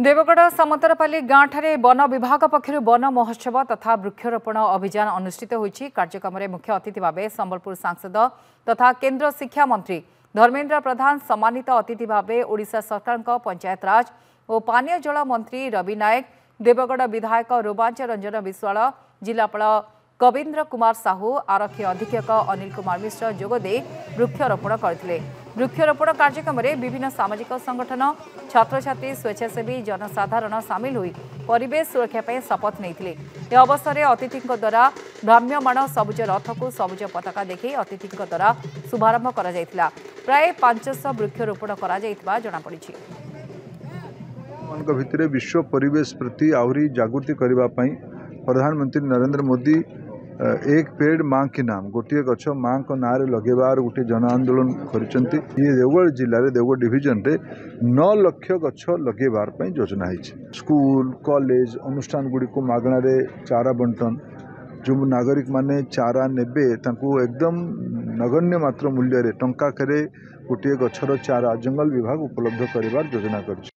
Deogarh समतरपाली गाँठारे one विभाग पक्षर one महोत्सव तथा वृक्षरोपण अभियान अनुष्ठित होईछि। कार्यक्रम में मुख्य अतिथि भाव संबलपुर सांसद तथा केंद्र शिक्षा मंत्री धर्मेन्द्र प्रधान, सम्मानित अतिथि भाव ओडिशा सरकार पंचायत राज और पानीय जल मंत्री रवि नायक, देवगढ़ विधायक रोमांच रंजन विश्वाल, जिलापाल कवीन्द्र कुमार साहू, आरक्षी अधीक्षक अनिल कुमार मिश्र जोगदे वृक्षरोपण करथिले। वृक्षरोपण कार्यक्रम में विभिन्न सामाजिक संगठन, छात्र छात्री, स्वेच्छासेवी जनसाधारण सामिल हुई परिवेश सुरक्षा पर शपथ नहीं। यह अवसर में अतिथि द्वारा भ्राम्यमाण सबुज रथ को सबुज पताका देखी अतिथि द्वारा शुभारंभ कर प्राय 500 वृक्षरोपण कर भितर विश्व परिवेश प्रति आहरी जागृति करने प्रधानमंत्री नरेंद्र मोदी एक पेड़ माँ के नाम गोटे गछ माँ को ना लगेबार गोटे जन आंदोलन करछंती। ये देवगढ़ जिले में देवगढ़ डिविजन रे 9 लाख गछ लगेबार योजना है। स्कूल कॉलेज अनुष्ठान गुड़ी को मागण चारा बंटन जो नागरिक माने चारा नेबे तांको एकदम नगण्य मात्र मूल्य टंका करे गोटे गछर चारा जंगल विभाग उपलब्ध करिवार योजना कर।